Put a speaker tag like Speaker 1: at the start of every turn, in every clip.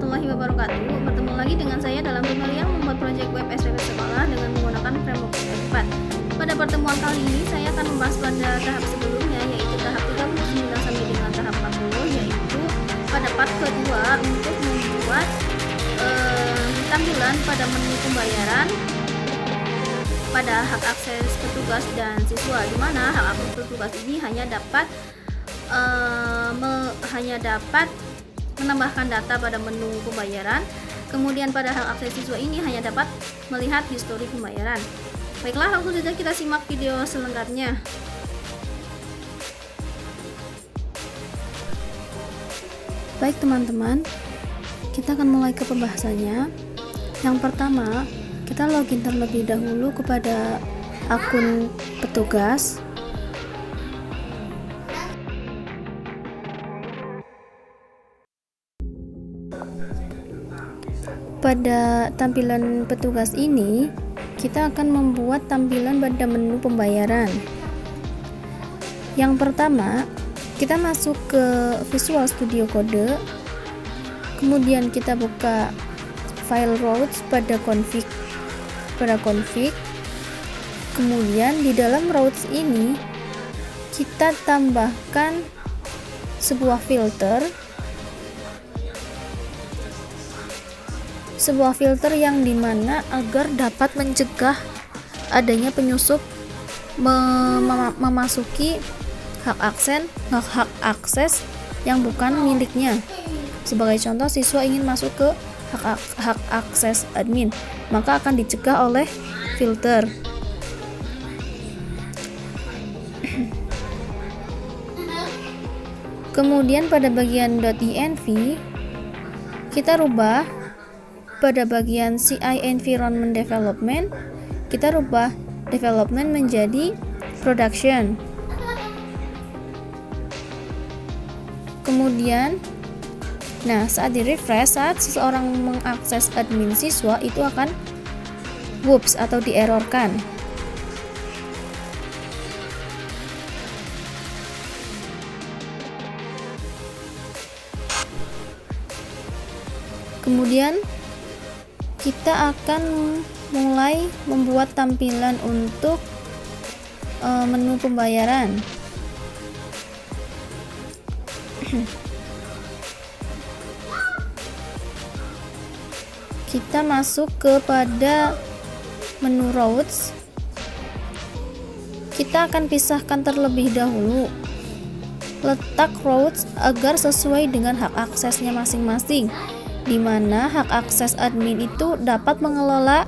Speaker 1: warahmatullahi wabarakatuh. Bertemu lagi dengan saya dalam tutorial yang membuat proyek web SPP sekolah dengan menggunakan framework F4. Pada pertemuan kali ini saya akan membahas pada tahap sebelumnya, yaitu tahap 39 sampai dengan tahap 40, yaitu pada part kedua untuk membuat tampilan pada menu pembayaran pada hak akses petugas dan siswa, di mana hak akses petugas ini hanya dapat menambahkan data pada menu pembayaran. Kemudian pada hak akses siswa ini hanya dapat melihat histori pembayaran. Baiklah, langsung saja kita simak video selengkapnya. Baik teman-teman, kita akan mulai ke pembahasannya. Yang pertama, kita login terlebih dahulu kepada akun petugas. Pada tampilan petugas ini, kita akan membuat tampilan pada menu pembayaran. Yang pertama, kita masuk ke Visual Studio Code, kemudian kita buka file routes pada config, kemudian di dalam routes ini kita tambahkan sebuah filter yang dimana agar dapat mencegah adanya penyusup memasuki hak akses yang bukan miliknya. Sebagai contoh, siswa ingin masuk ke hak akses admin, maka akan dicegah oleh filter. Kemudian pada bagian .env kita rubah pada bagian CI Environment Development, kita rubah development menjadi production. Kemudian saat di refresh, saat seseorang mengakses admin siswa itu akan whoops atau dierrorkan. Kemudian kita akan mulai membuat tampilan untuk menu pembayaran. Kita masuk kepada menu routes. Kita akan pisahkan terlebih dahulu letak routes agar sesuai dengan hak aksesnya masing-masing, di mana hak akses admin itu dapat mengelola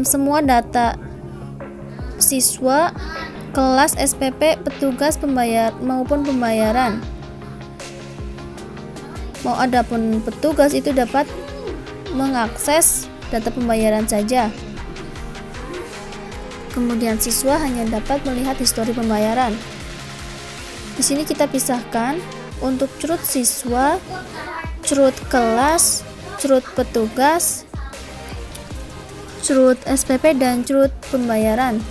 Speaker 1: semua data siswa, kelas SPP, petugas pembayar maupun pembayaran. Adapun petugas itu dapat mengakses data pembayaran saja. Kemudian siswa hanya dapat melihat histori pembayaran. Di sini kita pisahkan untuk CRUD siswa, CRUD kelas, CRUD petugas, CRUD SPP, dan CRUD pembayaran.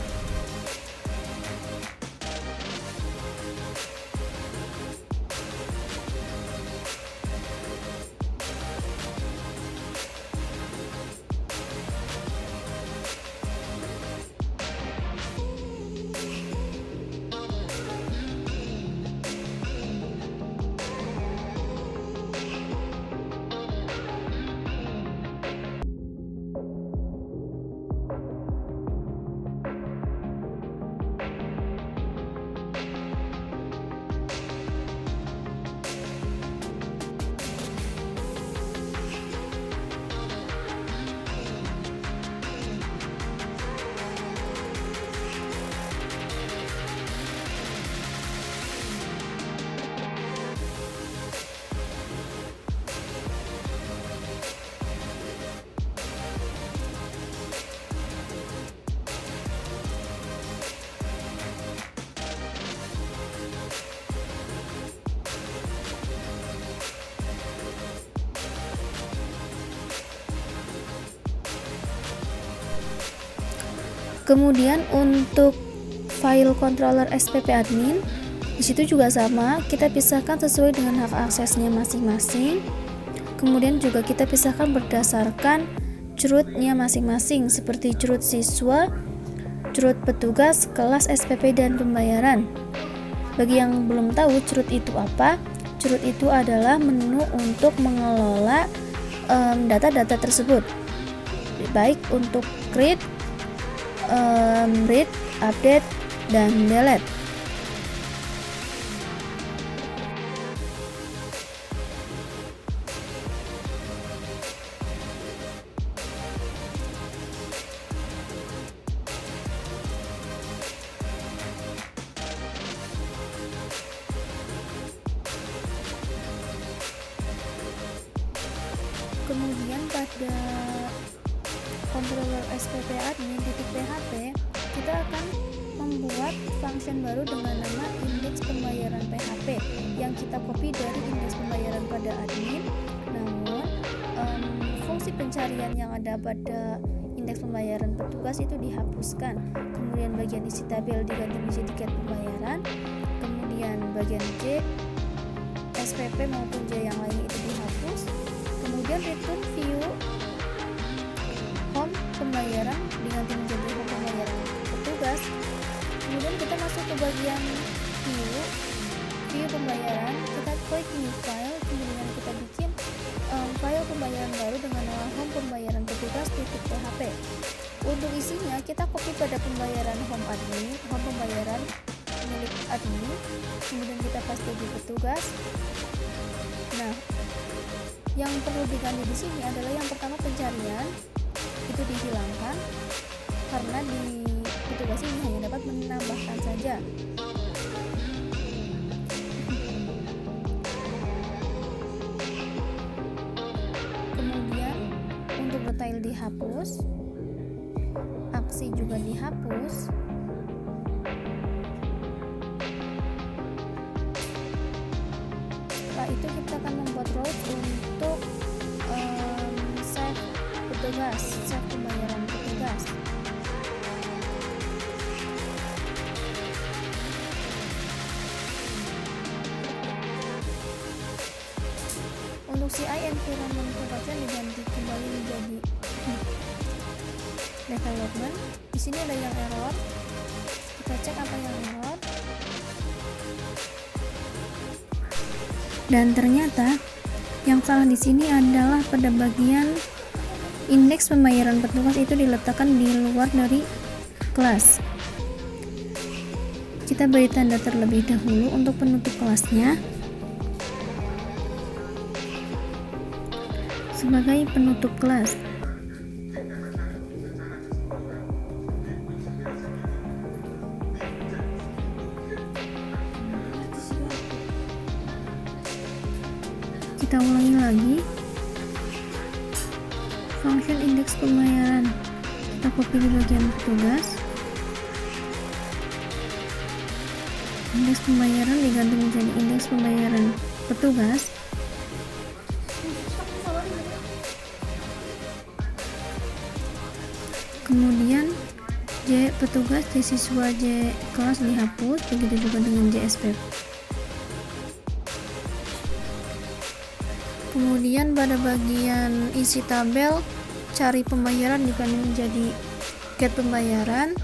Speaker 1: Kemudian untuk file controller SPP admin, di situ juga sama, kita pisahkan sesuai dengan hak aksesnya masing-masing. Kemudian juga kita pisahkan berdasarkan curutnya masing-masing, seperti curut siswa, curut petugas, kelas, SPP, dan pembayaran. Bagi yang belum tahu curut itu apa, curut itu adalah menu untuk mengelola data-data tersebut, baik untuk create, read, update, dan delete. Kemudian pada controller SPP admin .php kita akan membuat function baru dengan nama indeks pembayaran PHP yang kita copy dari indeks pembayaran pada admin. Namun fungsi pencarian yang ada pada indeks pembayaran petugas itu dihapuskan. Kemudian bagian isi tabel diganti menjadi tiket pembayaran. Kemudian bagian C, SPP maupun J yang lain itu dihapus. Kemudian return view home pembayaran diganti menjadi home pembayaran petugas. Kemudian kita masuk ke bagian view pembayaran, kita klik new file, kemudian kita bikin file pembayaran baru dengan nama home pembayaran petugas .php. Untuk isinya kita copy pada pembayaran home pembayaran milik admin, kemudian kita paste di petugas. Nah, yang perlu diganti di sini adalah yang pertama, pencarian itu dihilangkan karena di petugas ini hanya dapat menambahkan saja. Kemudian untuk detail dihapus, aksi juga dihapus. Setelah itu kita akan membuat route untuk save petugas, save pembayaran petugas. Untuk CI environment protection diganti kembali menjadi development. Di sini ada yang error. Kita cek apa yang error. Dan ternyata yang salah di sini adalah pada bagian indeks pembayaran petugas itu diletakkan di luar dari kelas. Kita beri tanda terlebih dahulu untuk penutup kelasnya sebagai penutup kelas. Kita ulangi lagi. Function indeks pembayaran kita copy di bagian petugas. Indeks pembayaran diganti menjadi indeks pembayaran petugas. Kemudian J petugas, J siswa, J kelas dihapus, begitu juga dengan J SPP. Kemudian pada bagian isi tabel, cari pembayaran diganti menjadi get pembayaran.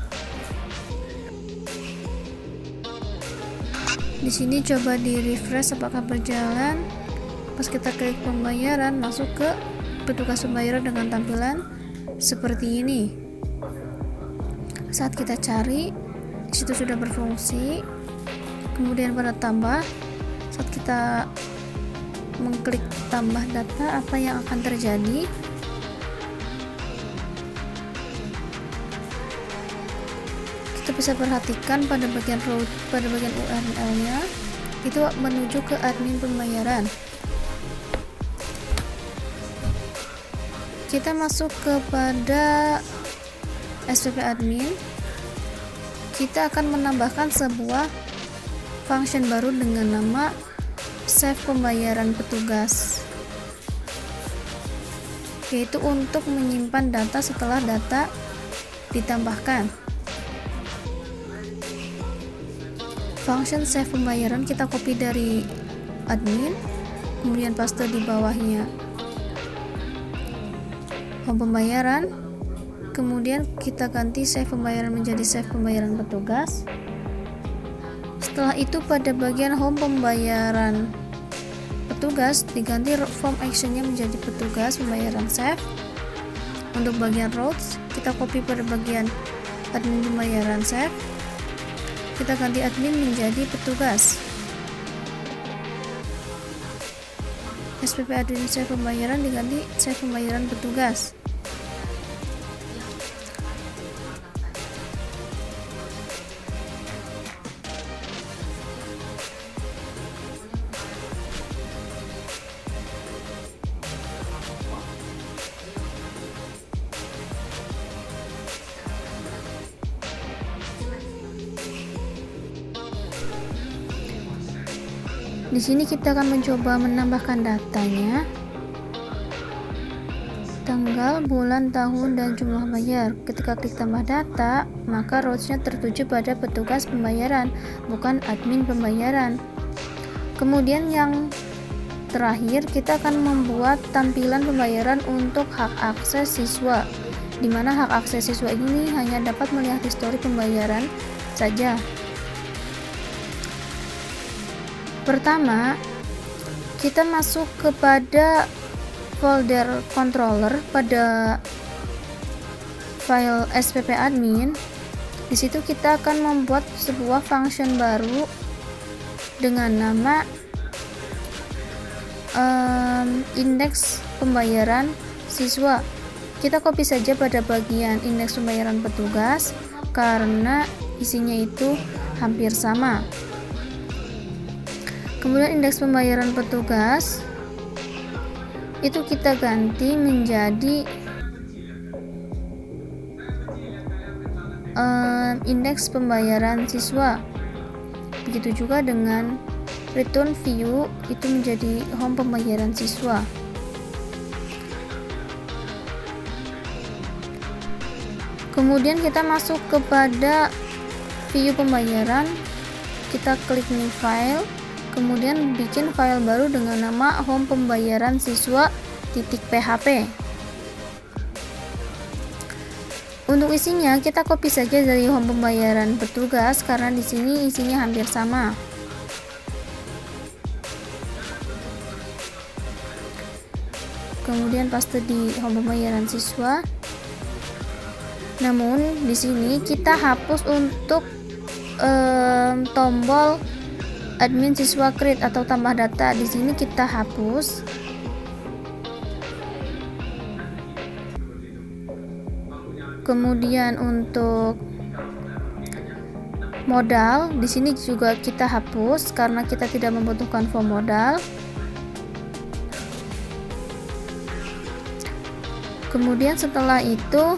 Speaker 1: Di sini coba di refresh apakah berjalan. Pas kita klik pembayaran, masuk ke petugas pembayaran dengan tampilan seperti ini. Saat kita cari, di situ sudah berfungsi. Kemudian pada tambah, saat kita mengklik tambah data, apa yang akan terjadi? Kita bisa perhatikan pada bagian route, pada bagian URL-nya itu menuju ke admin pembayaran. Kita masuk kepada SPP admin. Kita akan menambahkan sebuah function baru dengan nama save pembayaran petugas, yaitu untuk menyimpan data setelah data ditambahkan. Function save pembayaran kita copy dari admin, kemudian paste di bawahnya home pembayaran. Kemudian kita ganti save pembayaran menjadi save pembayaran petugas. Setelah itu pada bagian home pembayaran petugas diganti form actionnya menjadi petugas pembayaran save. Untuk bagian roads kita copy pada bagian admin pembayaran save, kita ganti admin menjadi petugas. SPP admin save pembayaran diganti save pembayaran petugas. Di sini kita akan mencoba menambahkan datanya, tanggal, bulan, tahun, dan jumlah bayar. Ketika klik tambah data, maka rows-nya tertuju pada petugas pembayaran, bukan admin pembayaran. Kemudian yang terakhir, kita akan membuat tampilan pembayaran untuk hak akses siswa, di mana hak akses siswa ini hanya dapat melihat histori pembayaran saja. Pertama, kita masuk kepada folder controller pada file SPP admin. Di situ kita akan membuat sebuah function baru dengan nama indeks pembayaran siswa. Kita copy saja pada bagian indeks pembayaran petugas karena isinya itu hampir sama. Kemudian indeks pembayaran petugas itu kita ganti menjadi indeks pembayaran siswa. Begitu juga dengan return view itu menjadi home pembayaran siswa. Kemudian kita masuk kepada view pembayaran, kita klik new file, kemudian bikin file baru dengan nama home pembayaran siswa .php. Untuk isinya kita copy saja dari home pembayaran petugas karena di sini isinya hampir sama. Kemudian paste di home pembayaran siswa. Namun di sini kita hapus untuk tombol admin siswa create atau tambah data. Di sini kita hapus. Kemudian untuk modal di sini juga kita hapus karena kita tidak membutuhkan form modal. Kemudian setelah itu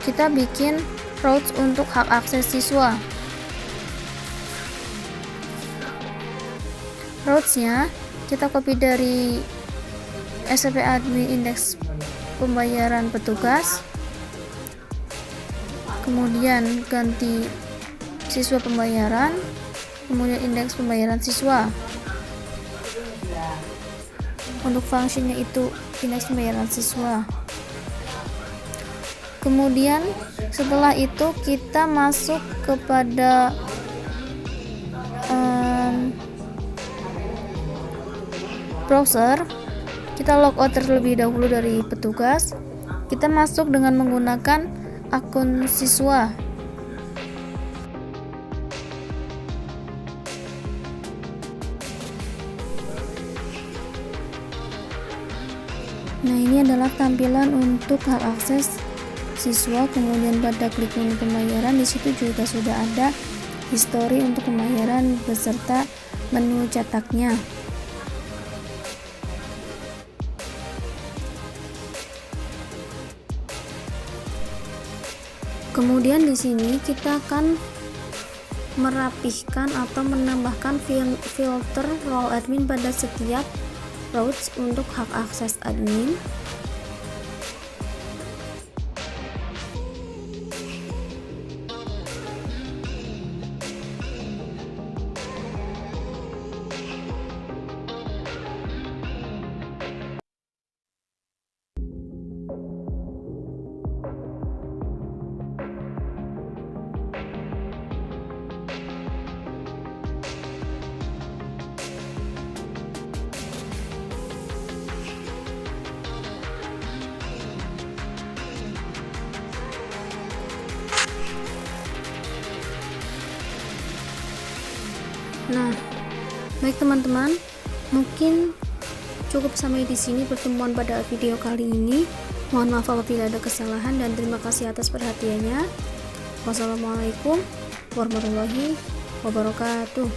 Speaker 1: kita bikin routes untuk hak akses siswa. Routes-nya kita copy dari SPP admin indeks pembayaran petugas, kemudian ganti siswa pembayaran, kemudian indeks pembayaran siswa. Untuk fungsinya itu indeks pembayaran siswa. Kemudian setelah itu kita masuk kepada browser, kita logout terlebih dahulu dari petugas. Kita masuk dengan menggunakan akun siswa. Nah, ini adalah tampilan untuk hak akses siswa. Kemudian pada klik menu pembayaran, di situ juga sudah ada histori untuk pembayaran beserta menu cetaknya. Kemudian di sini kita akan merapihkan atau menambahkan filter role admin pada setiap routes untuk hak akses admin. Nah, baik teman-teman, mungkin cukup sampai di sini pertemuan pada video kali ini. Mohon maaf apabila ada kesalahan dan terima kasih atas perhatiannya. Wassalamualaikum warahmatullahi wabarakatuh.